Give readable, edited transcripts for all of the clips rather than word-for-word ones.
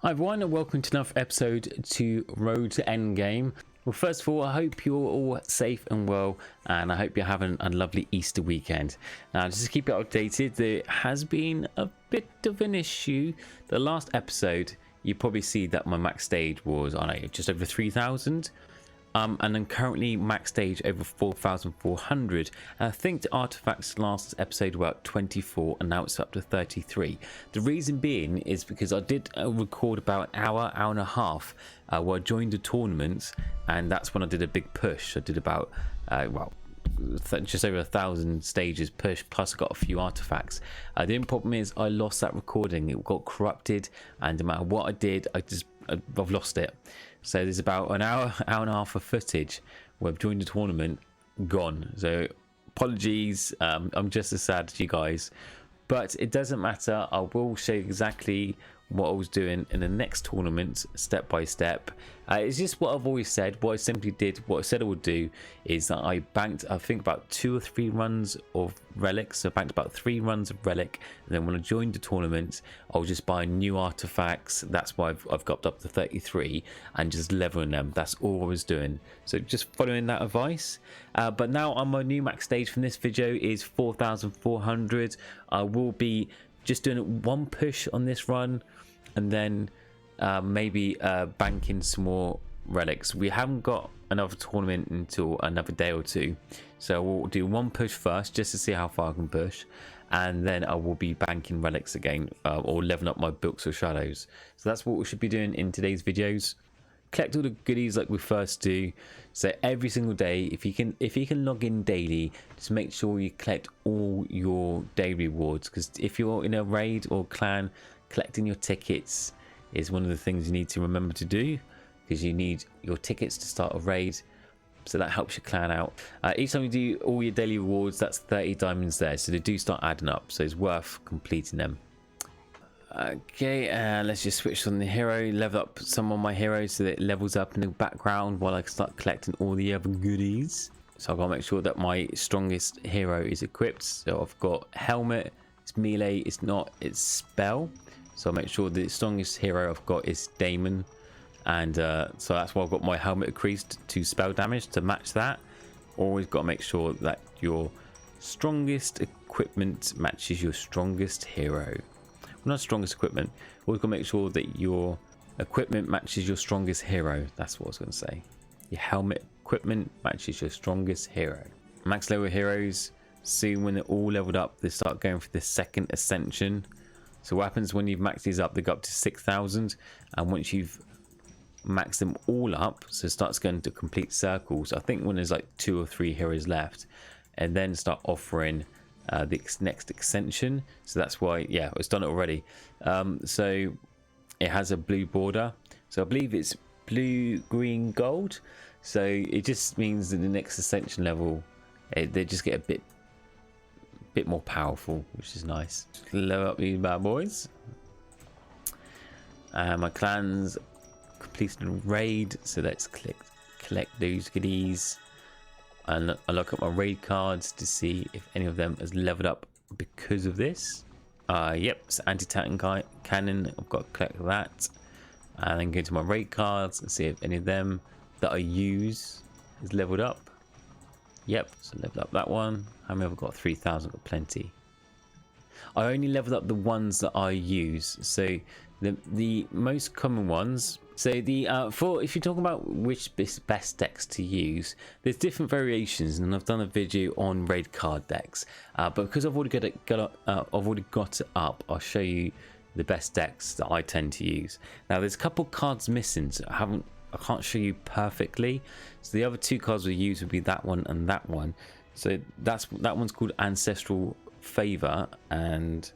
Hi everyone and welcome to another episode to Road to Endgame. Well, first of all, I hope you're all safe and well, and I hope you're having a lovely Easter weekend. Now, just to keep it updated, there has been a bit of an issue. The last episode, you probably see that my max stage was, I don't know, just over 3,000. And then currently max stage over 4,400. And I think the artifacts last episode were at 24 and now it's up to 33. The reason being is because I did record about an hour and a half where I joined the tournament, and that's when I did a big push. I did about just over 1,000 stages push, plus I got a few artifacts. The only problem is I lost that recording. It got corrupted, and no matter what I did, I've lost it. So there's about an hour and a half of footage where I've joined the tournament gone. So apologies, I'm just as sad as you guys, but it doesn't matter. I will show you exactly what I was doing in the next tournament, step by step. It's just what I've always said. What I simply did, what I said I would do, is that I banked, I think, about 2 or 3 runs of relics. So I banked about 3 runs of relic, and then when I joined the tournament, I was just buying new artifacts. That's why I've got up to 33 and just leveling them. That's all I was doing. So just following that advice. But now on my new max stage from this video is 4,400. I will be just doing one push on this run, and then maybe banking some more relics. We haven't got another tournament until another day or two, so we'll do one push first just to see how far I can push, and then I will be banking relics again, or leveling up my books or shadows. So that's what we should be doing in today's videos. Collect all the goodies like we first do. So every single day, if you can log in daily, just make sure you collect all your day rewards, because if you're in a raid or clan, collecting your tickets is one of the things you need to remember to do, because you need your tickets to start a raid, so that helps your clan out. Each time you do all your daily rewards, that's 30 diamonds there, so they do start adding up, so it's worth completing them. Okay, let's just switch on the hero, level up some of my heroes so that it levels up in the background while I start collecting all the other goodies. So I've got to make sure that my strongest hero is equipped. So I've got helmet, it's melee, it's not, it's spell. So I'll make sure the strongest hero I've got is Damon, and so that's why I've got my helmet increased to spell damage to match that. Always got to make sure that your strongest equipment matches your strongest hero. Well, not strongest equipment. Always got to make sure that your equipment matches your strongest hero. That's what I was going to say. Your helmet equipment matches your strongest hero. Max level heroes, soon when they're all leveled up, they start going for the second ascension. So what happens when you've maxed these up, they go up to 6,000, and once you've maxed them all up, so it starts going to complete circles. I think when there's like 2 or 3 heroes left, and then start offering the next ascension. So that's why, yeah, it's done it already. So it has a blue border, so I believe it's blue, green, gold. So it just means that the next ascension level, they just get a bit more powerful, which is nice. Just lower up these bad boys. My clan's completed a raid, so let's collect those goodies. And I look at my raid cards to see if any of them has leveled up because of this. Yep, it's anti-tank cannon. I've got to collect that, and then go to my raid cards and see if any of them that I use is leveled up. Yep, so leveled up that one. How many have I got? 3,000. Got plenty. I only leveled up the ones that I use. So the most common ones. So the if you're talking about which best decks to use, there's different variations, and I've done a video on raid card decks. But because I've already got it up, I'll show you the best decks that I tend to use. Now there's a couple cards missing, so I can't show you perfectly. So the other 2 cards we use would be that one and that one. So that one's called Ancestral Favor, and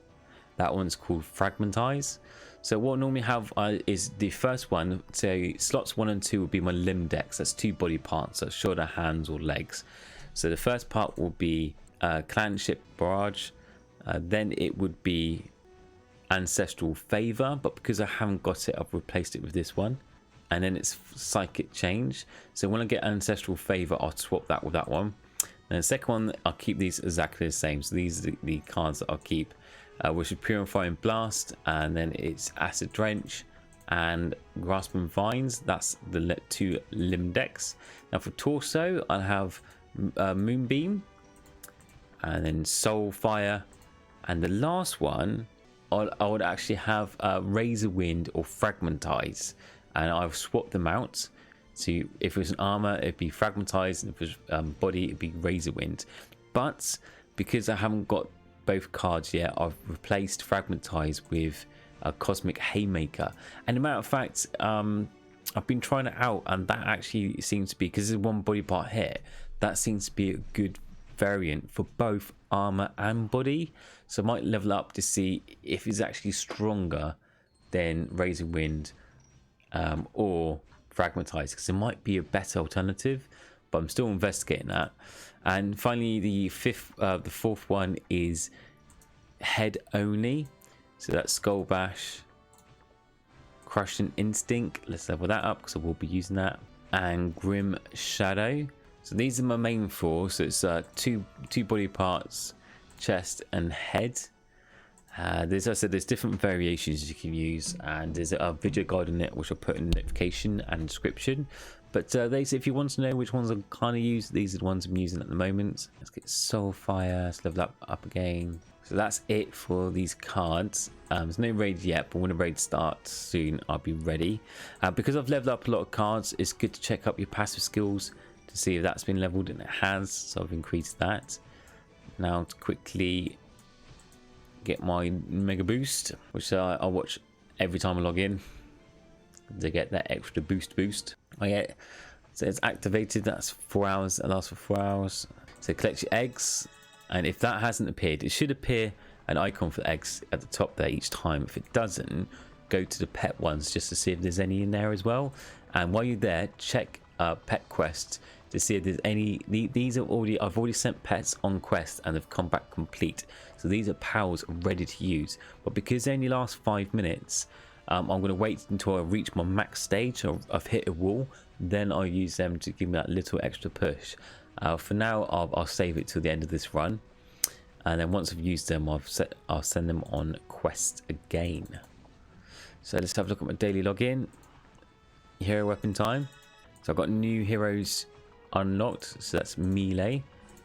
that one's called Fragmentize. So what I normally have is the first one. So slots 1 and 2 would be my limb decks. That's 2 body parts, so shoulder, hands, or legs. So the first part will be Clanship Barrage. Then it would be Ancestral Favor, but because I haven't got it, I've replaced it with this one. And then it's Psychic Change. So when I get Ancestral Favor, I'll swap that with that one. And the second one, I'll keep these exactly the same. So these are the cards that I'll keep, which is Purifying Blast, and then it's Acid Drench, and Grasping Vines. That's the 2 limb decks. Now for torso, I'll have Moonbeam, and then Soulfire, and the last one I would actually have Razor Wind or Fragmentize, and I've swapped them out. So if it was an armor, it'd be Fragmentize, and if it was body, it'd be Razor Wind. But because I haven't got both cards yet, I've replaced Fragmentize with Cosmic Haymaker. And as a matter of fact, I've been trying it out, and that actually seems to be, because there's one body part here, that seems to be a good variant for both armor and body. So I might level up to see if it's actually stronger than Razor Wind or Fragmentize, because it might be a better alternative, but I'm still investigating that. And finally, the fourth one is head only. So that's Skull Bash, Crushing Instinct. Let's level that up because I will be using that. And Grim Shadow. So these are my main 4. So it's two body parts, chest and head. As I said, there's different variations you can use, and there's a video guide on it which I'll put in notification and description. But if you want to know which ones I kind of use, these are the ones I'm using at the moment. Let's get Soulfire, let's level up again. So that's it for these cards. There's no raid yet, but when the raid starts soon, I'll be ready. Because I've leveled up a lot of cards, it's good to check up your passive skills to see if that's been leveled, and it has, so I've increased that. Now to quickly get my mega boost, which I watch every time I log in to get that extra boost. So it's activated, that's 4 hours, it lasts for 4 hours. So collect your eggs, and if that hasn't appeared, it should appear an icon for eggs at the top there each time. If it doesn't, go to the pet ones just to see if there's any in there as well. And while you're there, check pet quests to see if there's any. These are I've already sent pets on quest and they've come back complete, so these are pals ready to use. But because they only last 5 minutes, I'm going to wait until I reach my max stage. I've hit a wall, then I'll use them to give me that little extra push. For now, I'll save it till the end of this run, and then once I've used them, I'll send them on quest again. So let's have a look at my daily login. Hero weapon time. So I've got new heroes unlocked, so that's melee.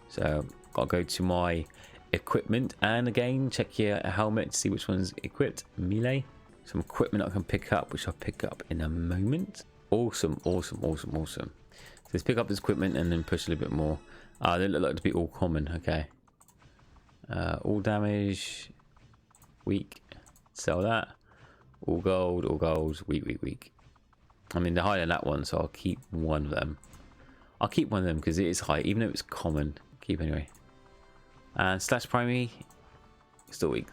So I'll go to my equipment, and again check your helmet to see which one's equipped. Melee. Some equipment I can pick up, which I'll pick up in a moment. Awesome. So let's pick up this equipment and then push a little bit more. They look like to be all common. Okay. All damage, weak. Sell that. All gold, weak. I mean, they're higher than that one, so I'll keep one of them. I'll keep one of them because it is high, even though it's common. Keep anyway. And slash primary, still weak.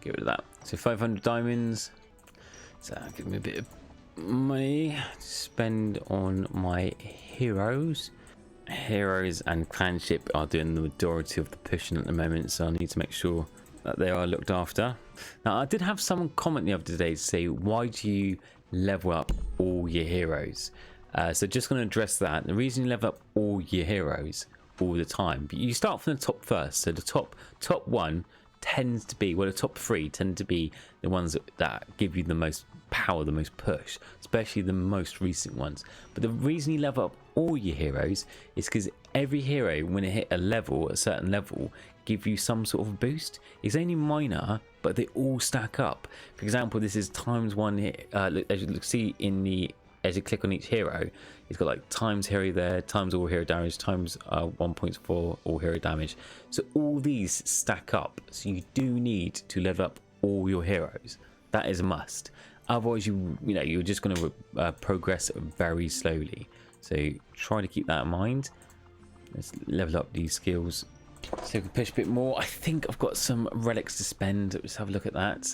Get rid of that. So 500 diamonds. So give me a bit of money to spend on my heroes. Heroes and clanship are doing the majority of the pushing at the moment, so I need to make sure that they are looked after. Now, I did have someone comment the other day to say, why do you level up all your heroes? So just going to address that. The reason you level up all your heroes all the time, but you start from the top first. So the top one tends to be, well, the top 3 tend to be the ones that give you the most power, the most push, especially the most recent ones. But the reason you level up all your heroes is because every hero, when it hit a certain level, give you some sort of boost. It's only minor, but they all stack up. For example, this is ×1 hit. As you see as you click on each hero, it's got like times hero there, times all hero damage, times 1.4 all hero damage. So all these stack up. So you do need to level up all your heroes. That is a must. Otherwise, you're just going to progress very slowly. So try to keep that in mind. Let's level up these skills so we can push a bit more. I think I've got some relics to spend. Let's have a look at that.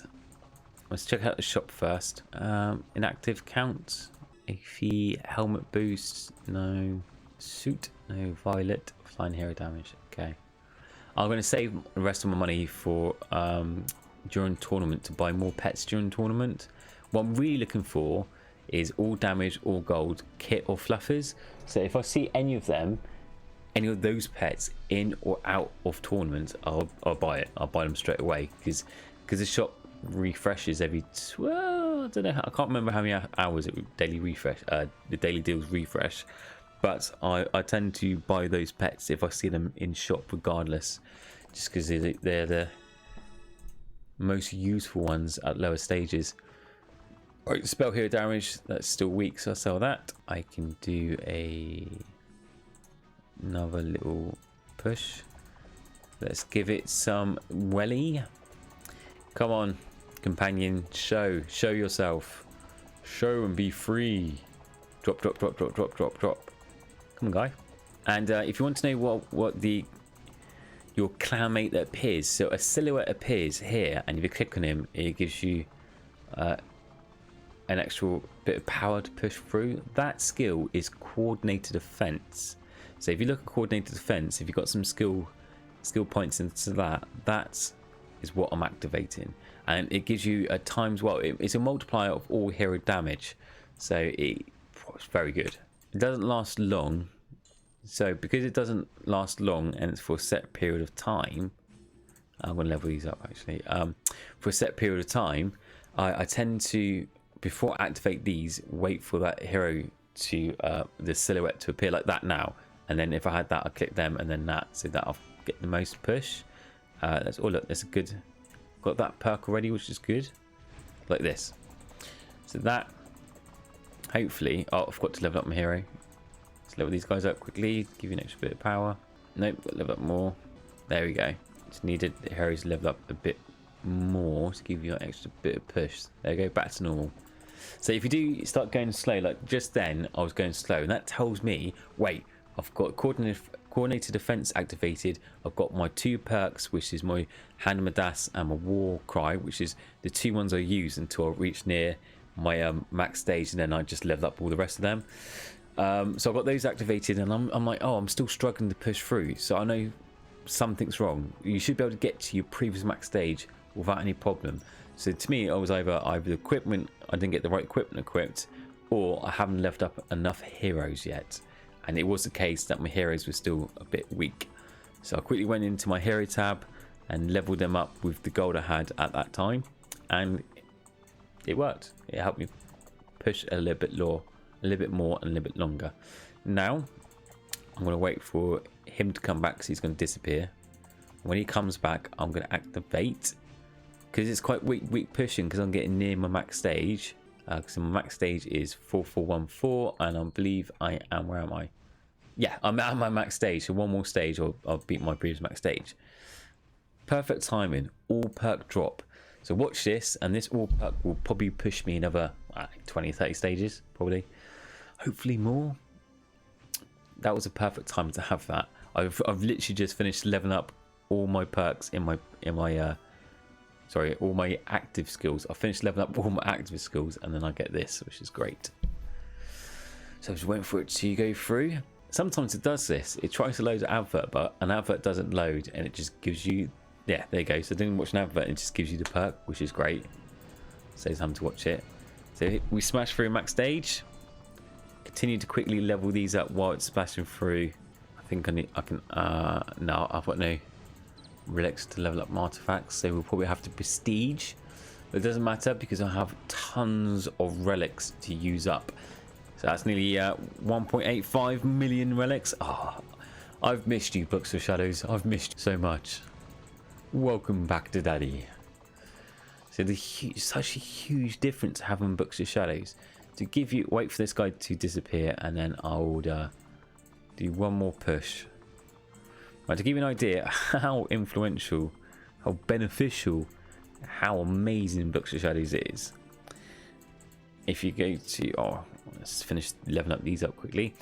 Let's check out the shop first. Inactive count. A fee, helmet boost, no. Suit, no. Violet, flying hero damage. Okay. I'm going to save the rest of my money for during tournament to buy more pets during tournament. What I'm really looking for is all damage, all gold, kit or fluffers. So if I see any of those pets in or out of tournaments, I'll buy it. I'll buy them straight away because the shop refreshes every, well, I don't know, I can't remember how many hours it would daily refresh, the daily deals refresh, but I tend to buy those pets if I see them in shop regardless, just because they're the most useful ones at lower stages. Alright, spell hero damage, that's still weak, so I'll sell that. I can do another little push. Let's give it some welly. Come on, companion, show yourself. Show and be free. Drop. Come on, guy. And if you want to know what your clanmate that appears, so a silhouette appears here, and if you click on him, it gives you an extra bit of power to push through. That skill is coordinated defense. So if you look at coordinated defense, if you've got some skill points into that is what I'm activating, and it gives you a times, well, it's a multiplier of all hero damage, so it's very good. It doesn't last long, so because it doesn't last long and it's for a set period of time, I'm going to level these up actually. For a set period of time, I tend to, before I activate these, wait for that hero to the silhouette to appear like that now, and then if I had that, I'll click them and then that, so that I'll get the most push. That's all. Look, that's a good, got that perk already, which is good, like this. So that, hopefully, oh, I forgot to level up my hero. Let's level these guys up quickly, give you an extra bit of power. Nope, got to level up more. There we go. Just needed the heroes to level up a bit more to give you an extra bit of push. There you go, back to normal. So if you do start going slow, like just then I was going slow, and that tells me, wait, I've got coordinated defense activated. I've got my 2 perks, which is my Hanamadas and my War Cry, which is the 2 ones I use until I reach near my max stage, and then I just level up all the rest of them. So I've got those activated, and I'm like, oh, I'm still struggling to push through. So I know something's wrong. You should be able to get to your previous max stage without any problem. So to me, I was either the equipment, I didn't get the right equipment equipped, or I haven't leveled up enough heroes yet. And it was the case that my heroes were still a bit weak. So I quickly went into my hero tab and leveled them up with the gold I had at that time, and it worked. It helped me push a little bit more and a little bit longer. Now I'm going to wait for him to come back, because he's going to disappear. When he comes back, I'm going to activate, because it's quite weak pushing, because I'm getting near my max stage. Because my max stage is 4414, and I believe I am, where am I? Yeah, I'm at my max stage, so one more stage or I'll beat my previous max stage. Perfect timing, all perk drop. So watch this, and this all perk will probably push me another 20-30 stages, probably, hopefully more. That was a perfect time to have that. I've literally just finished leveling up all my perks in my all my active skills. I finished leveling up all my active skills, and then I get this, which is great. So I'm just waiting for it to go through. Sometimes it does this. It tries to load an advert, but an advert doesn't load, and it just gives you, yeah, there you go. So I didn't watch an advert, it just gives you the perk, which is great. Saves time to watch it. So we smash through max stage. Continue to quickly level these up while it's splashing through. I think no, I've got no relics to level up my artifacts, so we'll probably have to prestige, but it doesn't matter because I have tons of relics to use up. So that's nearly 1.85 million relics. I've missed you, Books of Shadows. I've missed you so much. Welcome back to Daddy. So such a huge difference having Books of Shadows. To give you, wait for this guy to disappear, and then I'll do one more push. Right, to give you an idea how influential, how beneficial, how amazing Books of Shadows is. If you go to, let's finish leveling up these up quickly.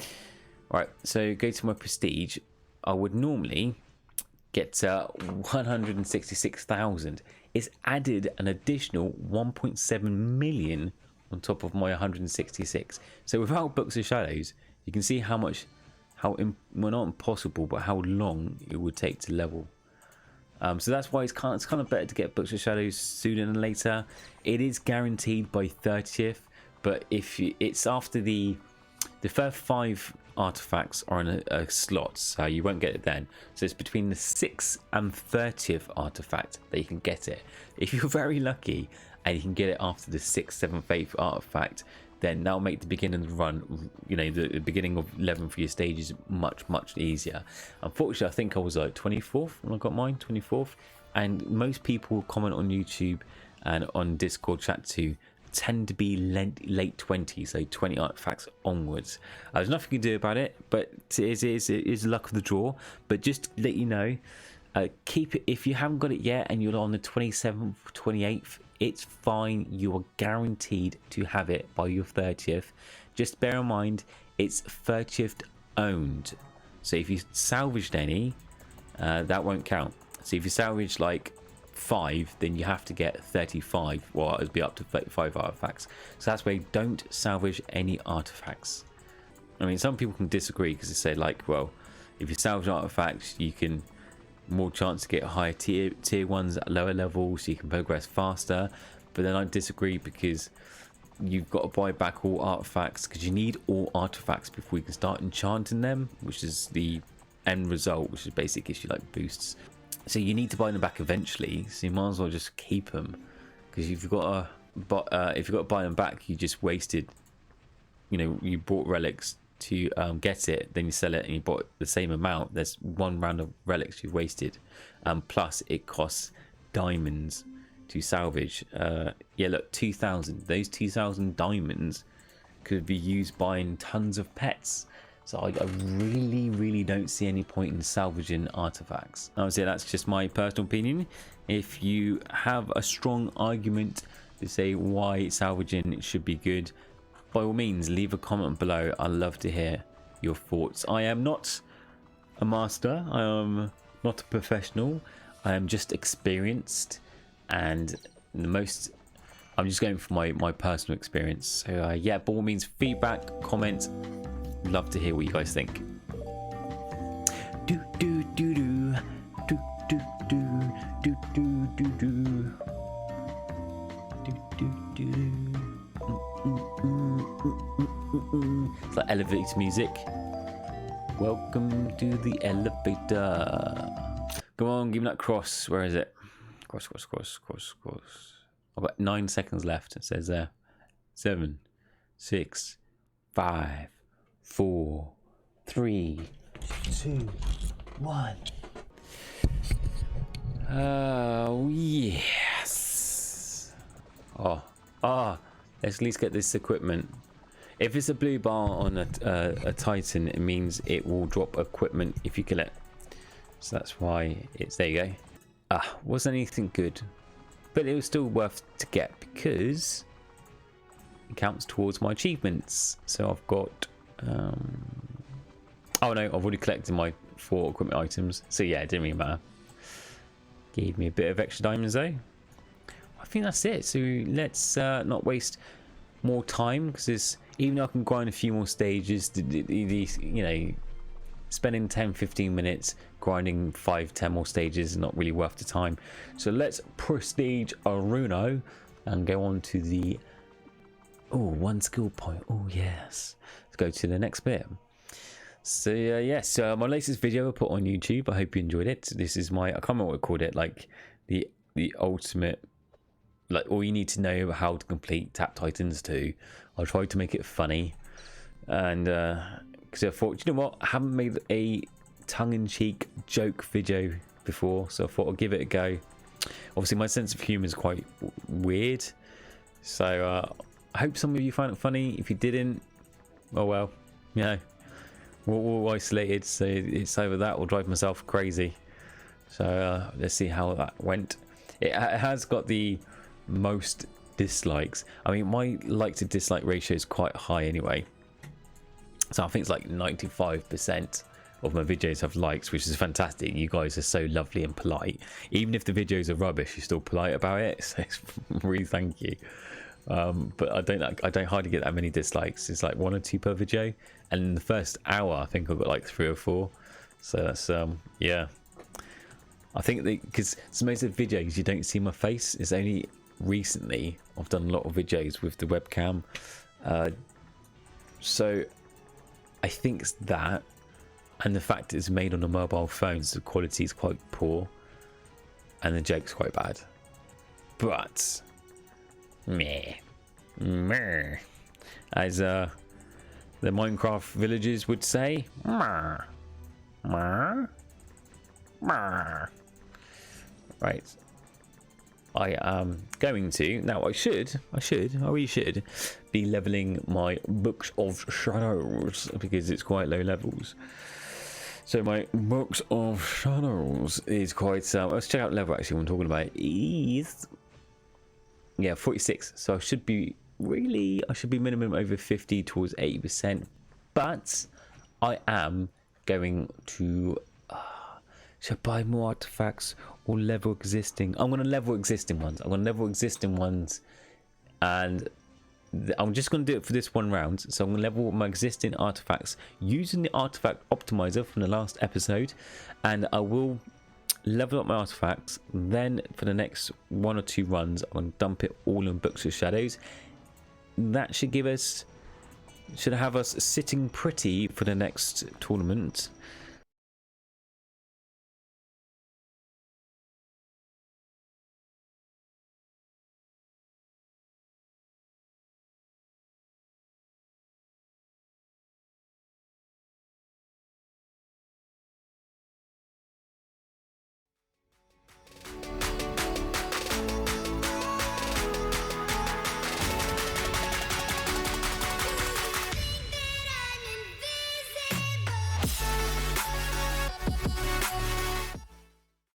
Right, so go to my prestige. I would normally get 166,000. It's added an additional 1.7 million on top of my 166. So without Books of Shadows, you can see how much, well, not impossible, but how long it would take to level. So that's why it's kind of better to get Books of Shadows sooner than later. It is guaranteed by 30th, but if it's after the first 5 artifacts are in a slot, so you won't get it then. So it's between the 6th and 30th artifact that you can get it. If you're very lucky and you can get it after the 6th, 7th, 8th artifact, then that'll make the beginning of the run, you know, the beginning of 11 for your stages much easier. Unfortunately, I think I was like 24th when I got mine, 24th. And most people comment on YouTube and on Discord chat too tend to be late 20s, so 20 artifacts onwards. There's nothing you can do about it, but it is luck of the draw. But just to let you know, keep it. If you haven't got it yet and you're on the 27th, 28th, it's fine. You are guaranteed to have it by your 30th. Just bear in mind, it's 30th owned. So if you salvaged any, that won't count. So if you salvage like 5, then you have to get 35. Well, it'll be up to 35 artifacts. So that's why you don't salvage any artifacts. I mean, some people can disagree because they say like, well, if you salvage artifacts, you can more chance to get higher tier ones at lower levels, so you can progress faster. But then I disagree because you've got to buy back all artifacts, because you need all artifacts before you can start enchanting them, which is the end result, which is basically gives you like boosts. So you need to buy them back eventually, so you might as well just keep them, because if you've got to buy them back, you just wasted, you know, you bought relics to get it, then you sell it and you bought the same amount. There's one round of relics you've wasted, plus it costs diamonds to salvage. Yeah, look, 2,000. Those 2,000 diamonds could be used buying tons of pets. So I really don't see any point in salvaging artifacts. Obviously, that's just my personal opinion. If you have a strong argument to say why salvaging should be good, by all means, leave a comment below. I'd love to hear your thoughts. I am not a master. I am not a professional. I am just experienced, and I'm just going for my personal experience. So yeah, by all means, feedback, comment. Love to hear what you guys think. Do do do do do do do do do do do do do. It's like elevator music. Welcome to the elevator. Come on, give me that cross. Where is it? Cross. I've got 9 seconds left. It says there. 7, 6, 5, 4, 3, 2, 1. Oh yes. Oh. Let's at least get this equipment. If it's a blue bar on a Titan, it means it will drop equipment if you kill it. So that's why it's there. You go. Wasn't anything good, but it was still worth to get because it counts towards my achievements. So I've got. Oh no, I've already collected my 4 equipment items. So yeah, it didn't really matter. Gave me a bit of extra diamonds though. I think that's it. So let's not waste more time, because even though I can grind a few more stages, you know, spending 10-15 minutes grinding 5-10 more stages is not really worth the time. So let's prestige Aruno and go on to the 1 skill point. Oh yes, let's go to the next bit. So yes, my latest video I put on YouTube. I hope you enjoyed it. This is my, I can't remember what I called it, like the ultimate, like all you need to know how to complete Tap Titans 2. I tried to make it funny, and because I thought, you know what, I haven't made a tongue-in-cheek joke video before, so I thought I'd give it a go. Obviously my sense of humor is quite weird, so I hope some of you found it funny. If you didn't, oh well, you know, we're all isolated, so it's either that or drive myself crazy. So let's see how that went. It has got the most dislikes. I mean, my like to dislike ratio is quite high anyway, so I think it's like 95% of my videos have likes, which is fantastic. You guys are so lovely and polite. Even if the videos are rubbish, you're still polite about it, so really thank you. But I don't hardly get that many dislikes. It's like 1 or 2 per video, and in the first hour I think I got like 3 or 4. So that's yeah, I think because most of the videos you don't see my face. It's only recently I've done a lot of videos with the webcam, so I think it's that, and the fact it's made on a mobile phone, so the quality is quite poor, and the joke's quite bad. But meh, as the Minecraft villagers would say, right. I am going to now. I really should be leveling my Books of Shadows because it's quite low levels. So my Books of Shadows is quite. Let's check out level actually. What I'm talking about is 46. So I should be minimum over 50 towards 80%. But I am going to. Should I buy more artifacts or level existing? I'm going to level existing ones. And I'm just going to do it for this one round. So I'm going to level my existing artifacts using the artifact optimizer from the last episode, and I will level up my artifacts. Then for the next 1 or 2 runs, I'm going to dump it all in Books of Shadows. That should have us sitting pretty for the next tournament.